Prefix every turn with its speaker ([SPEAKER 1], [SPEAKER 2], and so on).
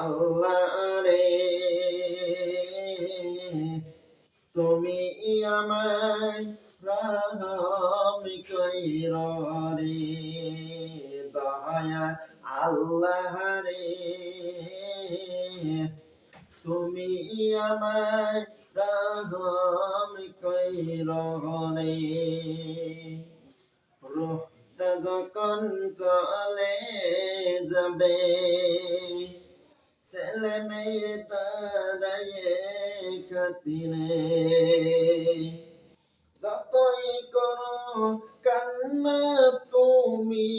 [SPEAKER 1] আল্লাহ রে তুমি আমায় রহম কইরা রে দয়া আল্লাহ রে তুমি আমায় রহম কইরা রে রোহটা যখন চলে যাবে ছেলে মেয়ে তারায় খাতিরে যতই করো কান্না তুমি